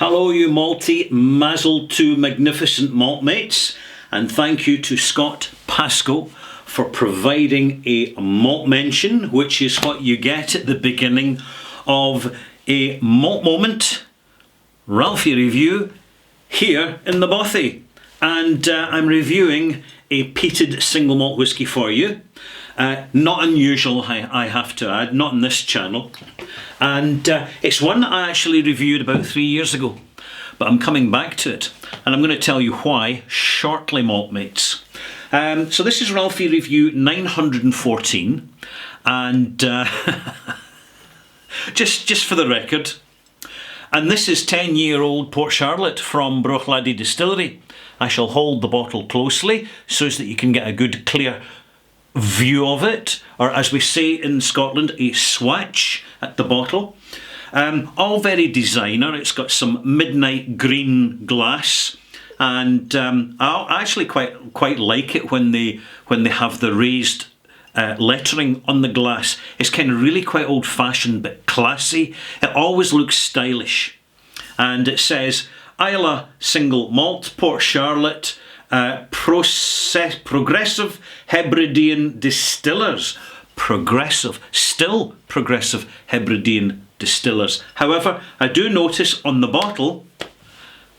Hello, you malty Mazel to magnificent malt mates, and thank you to Scott Pascoe for providing a malt mention, which is what you get at the beginning of a Malt Moment Ralphie review here in the Bothy. And I'm reviewing a peated single malt whisky for you. Not unusual, I have to add, not in this channel. And it's one that I actually reviewed about 3 years ago, but I'm coming back to it, and I'm going to tell you why shortly, malt mates. So this is Ralphie Review 914, and just for the record, and this is 10-year-old Port Charlotte from Bruichladdich Distillery. I shall hold the bottle closely so that you can get a good clear view of it, or as we say in Scotland, a swatch at the bottle. All very designer. It's got some midnight green glass, and I actually quite like it when they have the raised lettering on the glass. It's kind of really quite old-fashioned but classy. It always looks stylish, and it says Islay Single Malt, Port Charlotte, Progressive Hebridean Distillers. Still Progressive Hebridean Distillers. However, I do notice on the bottle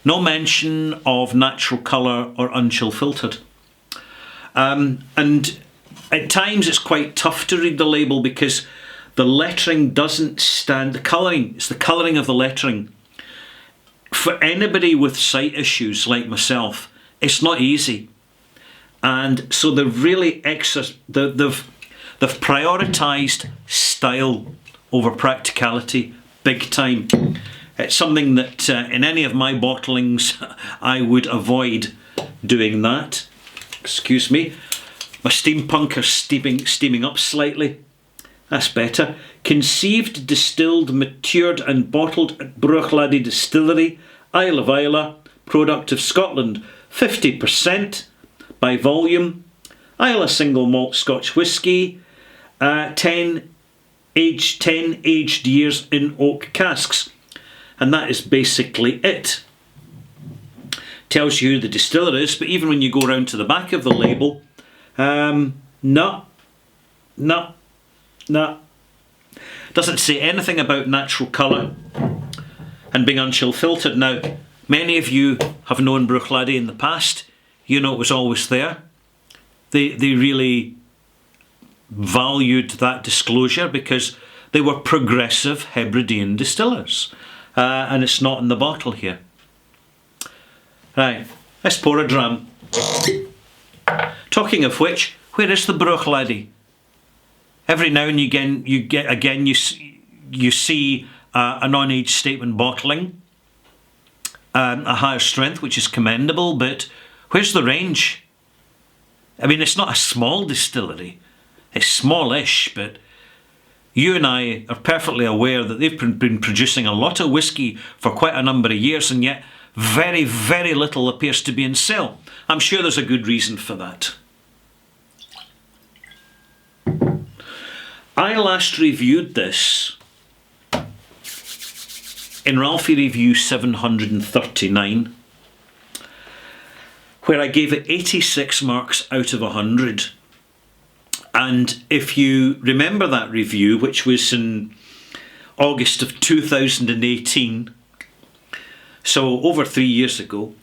no mention of natural colour or unchill filtered. And at times it's quite tough to read the label because the lettering doesn't stand. The colouring, it's the colouring of the lettering. For anybody with sight issues like myself, it's not easy, and so they've really they've prioritised style over practicality big time. It's something that in any of my bottlings I would avoid doing that. Excuse me, my steampunker's steaming up slightly. That's better. Conceived, distilled, matured and bottled at Bruichladdich Distillery, Isle of Islay, product of Scotland. 50% by volume, Islay single malt Scotch whisky, 10 aged years in oak casks, and that is basically it. Tells you who the distiller is, but even when you go around to the back of the label, no, doesn't say anything about natural colour and being unchill filtered. Now, many of you have known Bruichladdich in the past. You know it was always there. They really valued that disclosure because they were progressive Hebridean distillers. And it's not in the bottle here. Right, let's pour a dram. Talking of which, where is the Bruichladdich? Every now and again you see a non-age statement bottling. A higher strength, which is commendable, but where's the range? I mean, it's not a small distillery. It's smallish, but you and I are perfectly aware that they've been producing a lot of whisky for quite a number of years, and yet very, very little appears to be in sale. I'm sure there's a good reason for that. I last reviewed this in Ralphie Review 739, where I gave it 86 marks out of 100. And if you remember that review, which was in August of 2018, so over 3 years ago,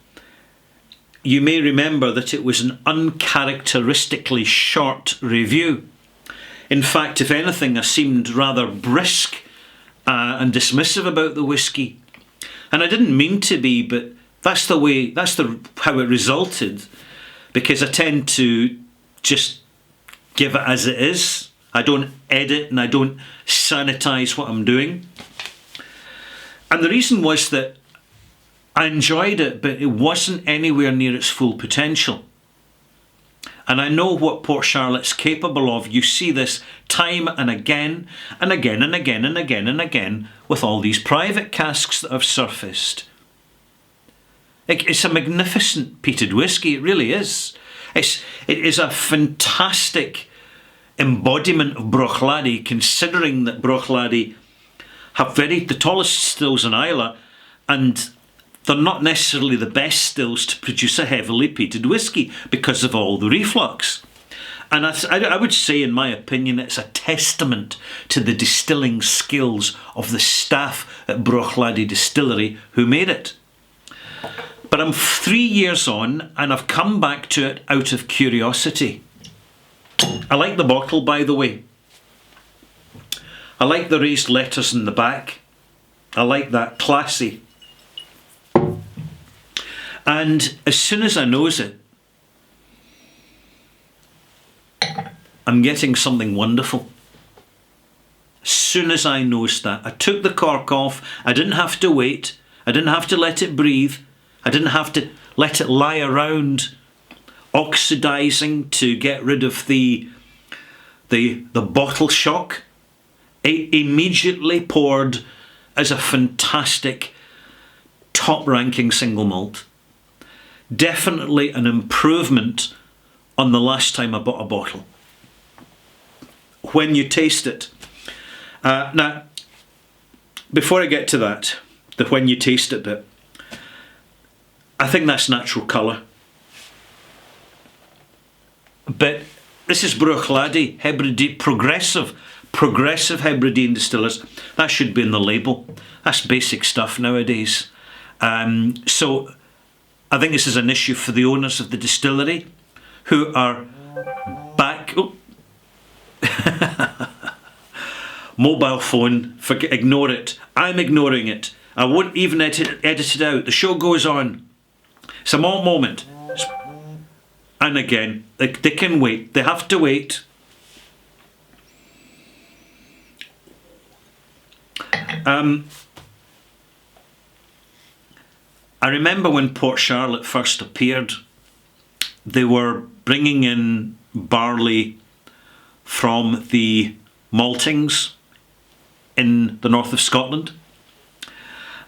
you may remember that it was an uncharacteristically short review. In fact, if anything, I seemed rather brisk and dismissive about the whisky, and I didn't mean to be, but that's how it resulted, because I tend to just give it as it is. I don't edit and I don't sanitize what I'm doing. And the reason was that I enjoyed it, but it wasn't anywhere near its full potential. And I know what Port Charlotte's capable of. You see this time and again and again and again and again and again with all these private casks that have surfaced. It's a magnificent peated whisky, it really is. It is a fantastic embodiment of Bruichladdich, considering that Bruichladdich have the tallest stills in Islay, and they're not necessarily the best stills to produce a heavily peated whisky because of all the reflux. And I would say, in my opinion, it's a testament to the distilling skills of the staff at Bruichladdich Distillery who made it. But I'm 3 years on and I've come back to it out of curiosity. I like the bottle, by the way. I like the raised letters in the back. I like that, classy. And as soon as I nose it, I'm getting something wonderful. As soon as I nosed that, I took the cork off. I didn't have to wait. I didn't have to let it breathe. I didn't have to let it lie around oxidizing to get rid of the bottle shock. It immediately poured as a fantastic top-ranking single malt. Definitely an improvement on the last time I bought a bottle. When you taste it. Now, before I get to that, the when you taste it bit, I think that's natural colour. But this is Bruichladdich Hebridean Progressive Hebridean Distillers. That should be in the label. That's basic stuff nowadays. So I think this is an issue for the owners of the distillery who are back. Oh. Mobile phone, ignore it. I'm ignoring it. I won't even edit it out. The show goes on. It's a moment. And again, they can wait. They have to wait. I remember when Port Charlotte first appeared, they were bringing in barley from the maltings in the north of Scotland,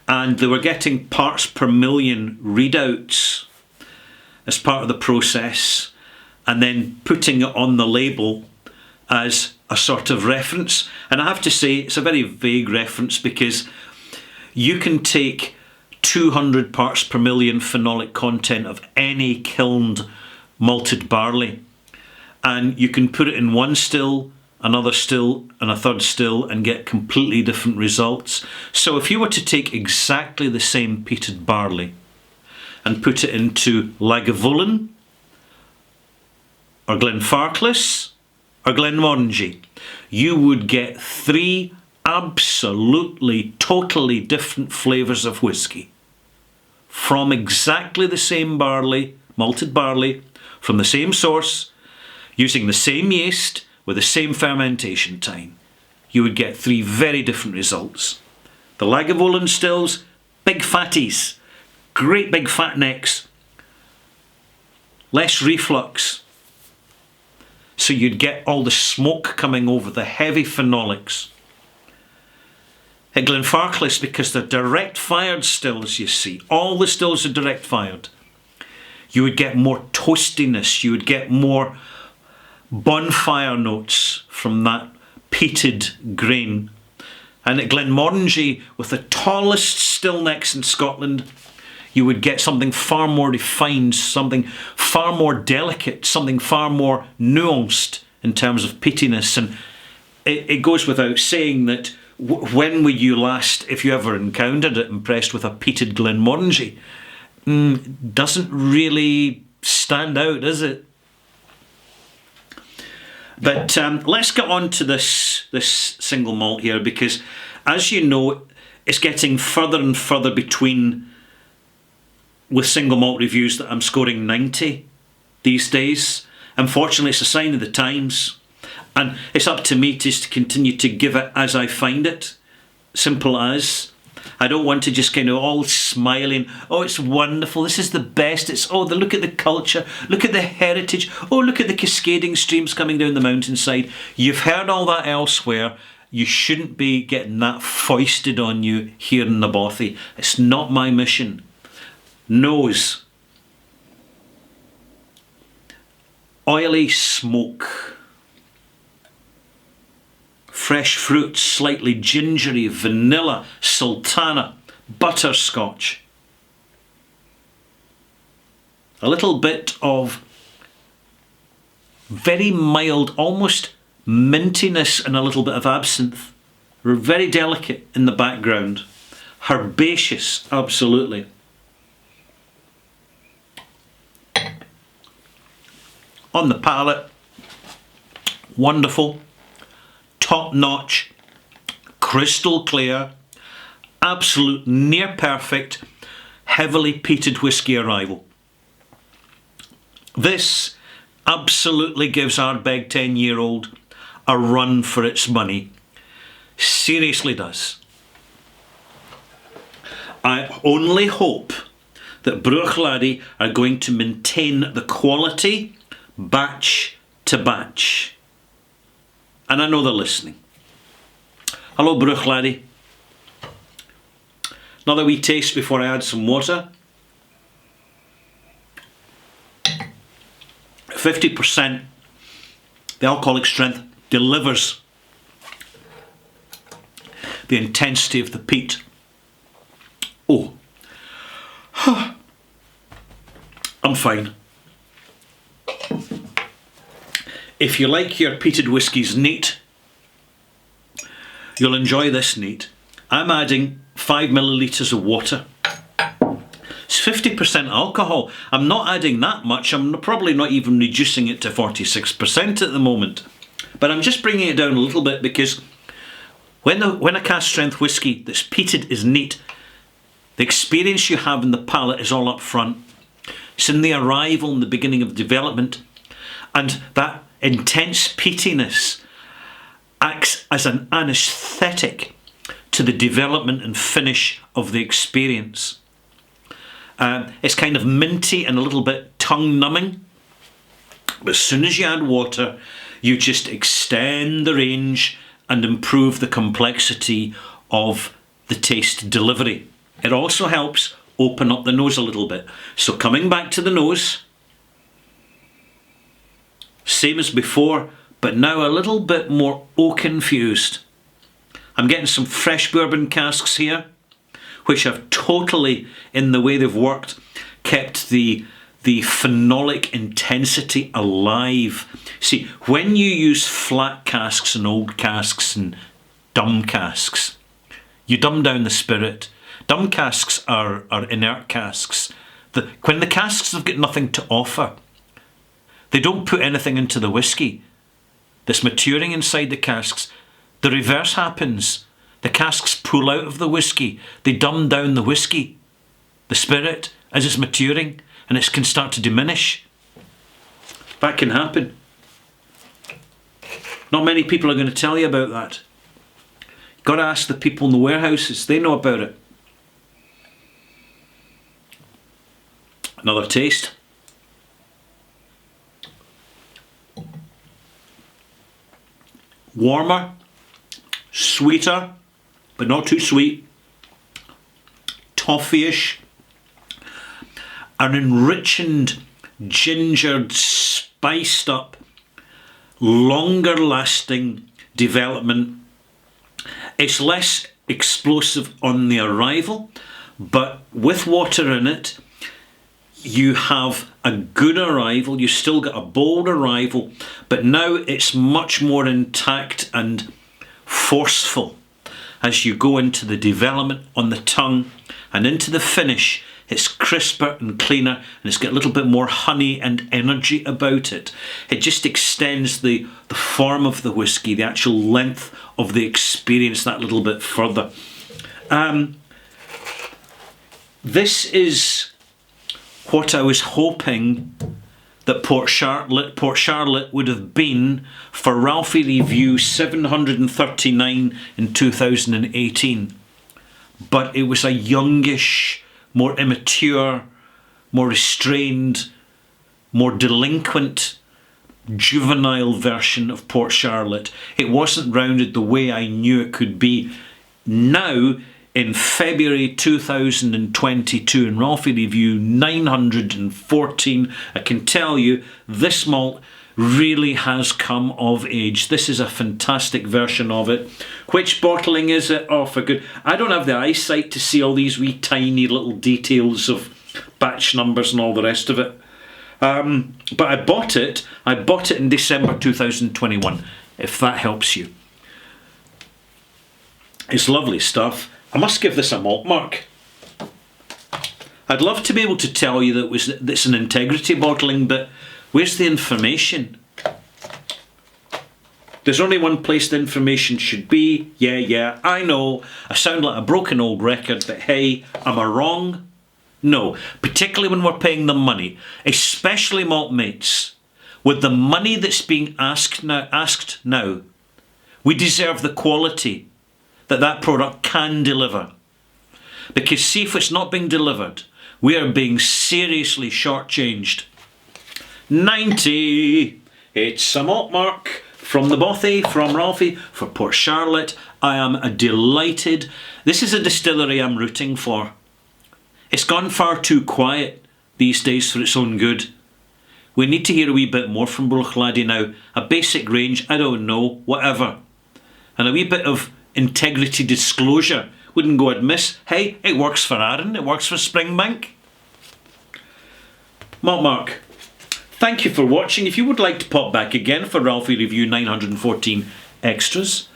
and they were getting parts per million readouts as part of the process, and then putting it on the label as a sort of reference. And I have to say, it's a very vague reference, because you can take 200 parts per million phenolic content of any kilned malted barley, and you can put it in one still, another still, and a third still, and get completely different results. So if you were to take exactly the same peated barley and put it into Lagavulin, or Glenfarclas, or Glenmorangie, you would get 3 absolutely, totally different flavours of whisky from exactly the same barley, malted barley, from the same source, using the same yeast, with the same fermentation time. You would get 3 very different results. The Lagavulin stills, big fatties, great big fat necks, less reflux. So you'd get all the smoke coming over the heavy phenolics. At Glenfarclas, because they're direct fired stills, you see, all the stills are direct fired, you would get more toastiness, you would get more bonfire notes from that peated grain. And at Glenmorangie, with the tallest still necks in Scotland, you would get something far more refined, something far more delicate, something far more nuanced in terms of peatiness. And it goes without saying that when were you last, if you ever encountered it, impressed with a peated Glenmorangie? Doesn't really stand out, does it? But let's get on to this single malt here, because as you know, it's getting further and further between with single malt reviews that I'm scoring 90 these days. Unfortunately, it's a sign of the times, and it's up to me to continue to give it as I find it. Simple as. I don't want to just kind of all smiling, oh, it's wonderful, this is the best, it's, oh, look at the culture, look at the heritage, oh, look at the cascading streams coming down the mountainside. You've heard all that elsewhere. You shouldn't be getting that foisted on you here in the Bothy. It's not my mission. Nose. Oily smoke. Fresh fruit, slightly gingery, vanilla, sultana, butterscotch. a little bit of very mild, almost mintiness, and a little bit of absinthe. Very delicate in the background. Herbaceous, absolutely. On the palate, wonderful, top-notch, crystal clear, absolute near perfect, heavily peated whisky arrival. This absolutely gives Ardbeg 10-year-old a run for its money. Seriously does. I only hope that Bruichladdich are going to maintain the quality batch to batch. And I know they're listening. Hello, Bruichladdich. Another wee taste before I add some water. 50%, the alcoholic strength delivers the intensity of the peat. Oh, I'm fine. If you like your peated whiskies neat, you'll enjoy this neat. I'm adding 5 millilitres of water. It's 50% alcohol. I'm not adding that much. I'm probably not even reducing it to 46% at the moment. But I'm just bringing it down a little bit because when a cask strength whisky that's peated is neat, the experience you have in the palate is all up front. It's in the arrival and the beginning of development. And that intense peatiness acts as an anaesthetic to the development and finish of the experience. It's kind of minty and a little bit tongue-numbing. But as soon as you add water, you just extend the range and improve the complexity of the taste delivery. It also helps open up the nose a little bit. So coming back to the nose, same as before, but now a little bit more oak infused. I'm getting some fresh bourbon casks here, which have totally, in the way they've worked, kept the phenolic intensity alive. See, when you use flat casks and old casks and dumb casks, you dumb down the spirit. Dumb casks are inert casks. When the casks have got nothing to offer, they don't put anything into the whisky that's maturing inside the casks. The reverse happens. The casks pull out of the whisky. They dumb down the whisky, the spirit, as it's maturing, and it can start to diminish. That can happen. Not many people are going to tell you about that. You've got to ask the people in the warehouses. They know about it. Another taste. Warmer, sweeter, but not too sweet. Toffee-ish. An enriched, gingered, spiced up, longer lasting development. It's less explosive on the arrival, but with water in it, you have a good arrival. You still get a bold arrival, but now it's much more intact and forceful as you go into the development on the tongue and into the finish. It's crisper and cleaner, and it's got a little bit more honey and energy about it. It just extends the form of the whisky, the actual length of the experience that little bit further. This is what I was hoping that Port Charlotte would have been for Ralphie Review 739 in 2018. But it was a youngish, more immature, more restrained, more delinquent, juvenile version of Port Charlotte. It wasn't rounded the way I knew it could be. Now, in February 2022, in Ralphie Review 914, I can tell you this malt really has come of age. This is a fantastic version of it. Which bottling is it? Oh, for good. I don't have the eyesight to see all these wee tiny little details of batch numbers and all the rest of it. But I bought it in December 2021, if that helps you. It's lovely stuff. I must give this a malt mark. I'd love to be able to tell you that it's an integrity bottling, but where's the information? There's only one place the information should be. Yeah, I know. I sound like a broken old record, but hey, am I wrong? No, particularly when we're paying them money, especially malt mates. With the money that's being asked now, we deserve the quality that product can deliver. Because see, if it's not being delivered, we are being seriously shortchanged. 90. It's a malt mark from the Bothy, from Ralphie, for Port Charlotte. I am delighted. This is a distillery I'm rooting for. It's gone far too quiet these days for its own good. We need to hear a wee bit more from Bruichladdich now. A basic range, I don't know, whatever. And a wee bit of integrity disclosure wouldn't go amiss. Hey, it works for Arran, it works for Springbank. Malt mark. Thank you for watching. If you would like to pop back again for Ralphie Review 914 Extras,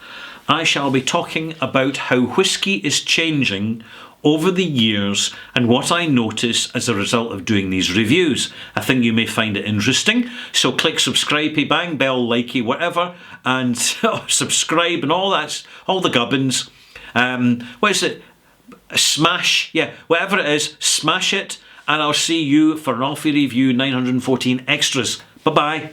I shall be talking about how whisky is changing over the years and what I notice as a result of doing these reviews. I think you may find it interesting, so click subscribe, bang, bell, likey, whatever, and subscribe and all that, all the gubbins. What is it? Smash, yeah, whatever it is, smash it, and I'll see you for Ralphie Review 914 Extras. Bye-bye.